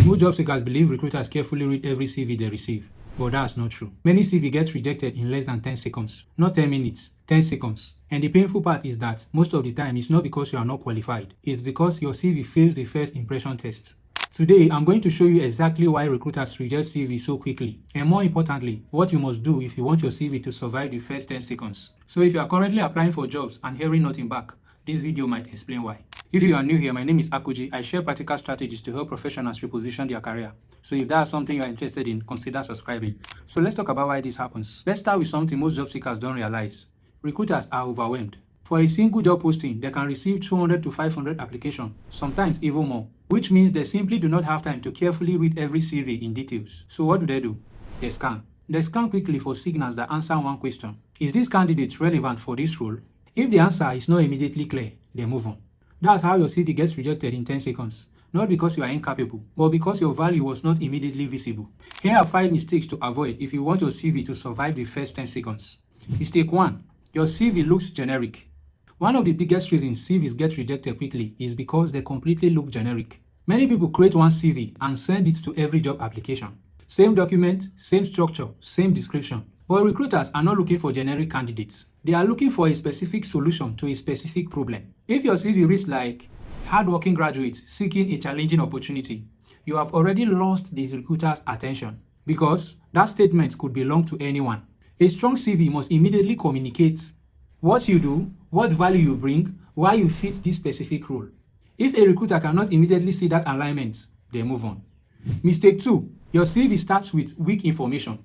Most job seekers believe recruiters carefully read every CV they receive, but that's not true. Many CV get rejected in less than 10 seconds, not 10 minutes, 10 seconds. And the painful part is that most of the time it's not because you are not qualified, it's because your CV fails the first impression test. Today, I'm going to show you exactly why recruiters reject CV so quickly, and more importantly, what you must do if you want your CV to survive the first 10 seconds. So if you are currently applying for jobs and hearing nothing back, this video might explain why. If you are new here, my name is Akoji. I share practical strategies to help professionals reposition their career. So if that's something you are interested in, consider subscribing. So let's talk about why this happens. Let's start with something most job seekers don't realize. Recruiters are overwhelmed. For a single job posting, they can receive 200 to 500 applications, sometimes even more, which means they simply do not have time to carefully read every CV in details. So what do? They scan. They scan quickly for signals that answer one question. Is this candidate relevant for this role? If the answer is not immediately clear, they move on. That's how your CV gets rejected in 10 seconds. Not because you are incapable, but because your value was not immediately visible. Here are 5 mistakes to avoid if you want your CV to survive the first 10 seconds. Mistake 1. Your CV looks generic. One of the biggest reasons CVs get rejected quickly is because they completely look generic. Many people create one CV and send it to every job application. Same document, same structure, same description. But recruiters are not looking for generic candidates. They are looking for a specific solution to a specific problem. If your CV reads like, hardworking graduate seeking a challenging opportunity, you have already lost the recruiter's attention because that statement could belong to anyone. A strong CV must immediately communicate what you do, what value you bring, why you fit this specific role. If a recruiter cannot immediately see that alignment, they move on. Mistake 2. Your CV starts with weak information.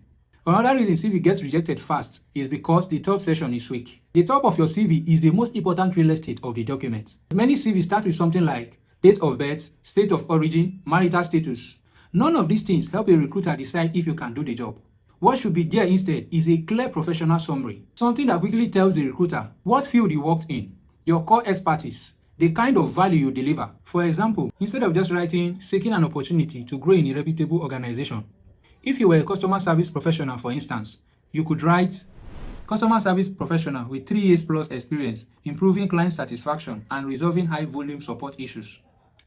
Another reason CV gets rejected fast is because the top section is weak. The top of your CV is the most important real estate of the document. Many CVs start with something like date of birth, state of origin, marital status. None of these things help a recruiter decide if you can do the job. What should be there instead is a clear professional summary, something that quickly tells the recruiter what field you worked in, your core expertise, the kind of value you deliver. For example, instead of just writing seeking an opportunity to grow in a reputable organization, if you were a customer service professional, for instance, you could write customer service professional with 3 years plus experience, improving client satisfaction and resolving high volume support issues.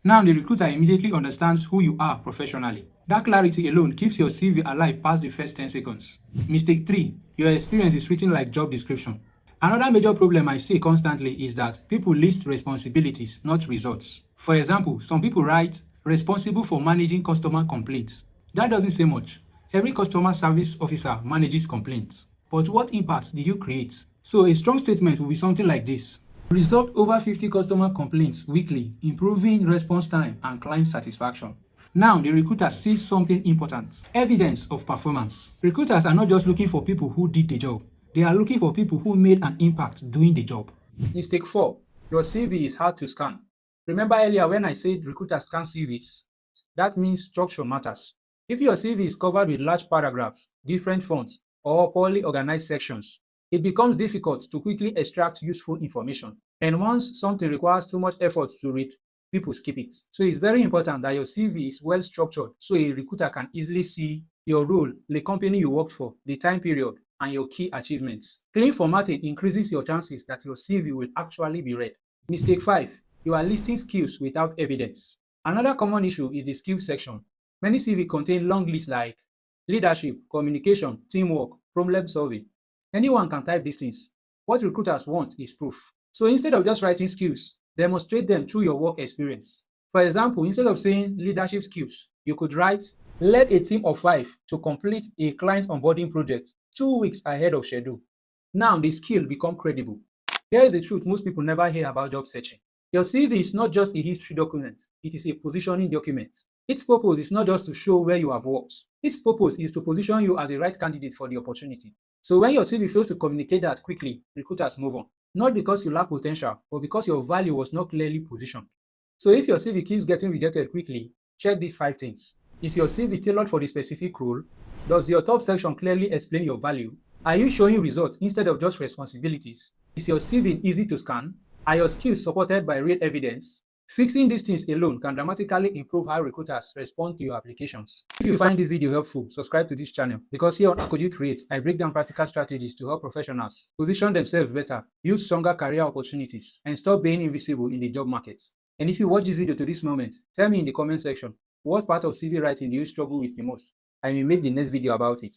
Now the recruiter immediately understands who you are professionally. That clarity alone keeps your CV alive past the first 10 seconds. Mistake 3. Your experience is written like job description. Another major problem I see constantly is that people list responsibilities, not results. For example, some people write responsible for managing customer complaints. That doesn't say much. Every customer service officer manages complaints. But what impact did you create? So a strong statement will be something like this. Resolved over 50 customer complaints weekly, improving response time and client satisfaction. Now the recruiter sees something important. Evidence of performance. Recruiters are not just looking for people who did the job. They are looking for people who made an impact doing the job. Mistake 4. Your CV is hard to scan. Remember earlier when I said recruiters scan CVs? That means structure matters. If your CV is covered with large paragraphs, different fonts, or poorly organized sections, it becomes difficult to quickly extract useful information. And once something requires too much effort to read, people skip it. So it's very important that your CV is well structured so a recruiter can easily see your role, the company you worked for, the time period, and your key achievements. Clean formatting increases your chances that your CV will actually be read. Mistake 5. You are listing skills without evidence. Another common issue is the skills section. Many CV contain long lists like leadership, communication, teamwork, problem solving. Anyone can type these things. What recruiters want is proof. So instead of just writing skills, demonstrate them through your work experience. For example, instead of saying leadership skills, you could write, led a team of 5 to complete a client onboarding project 2 weeks ahead of schedule. Now the skill becomes credible. Here is the truth most people never hear about job searching. Your CV is not just a history document, it is a positioning document. Its purpose is not just to show where you have worked. Its purpose is to position you as the right candidate for the opportunity. So when your CV fails to communicate that quickly, recruiters move on. Not because you lack potential, but because your value was not clearly positioned. So if your CV keeps getting rejected quickly, check these 5 things. Is your CV tailored for the specific role? Does your top section clearly explain your value? Are you showing results instead of just responsibilities? Is your CV easy to scan? Are your skills supported by real evidence? Fixing these things alone can dramatically improve how recruiters respond to your applications. If you find this video helpful, subscribe to this channel because here on Akoji Creates, I break down practical strategies to help professionals position themselves better, build stronger career opportunities, and stop being invisible in the job market. And if you watch this video to this moment, tell me in the comment section, What part of CV writing do you struggle with the most? I will make the next video about it.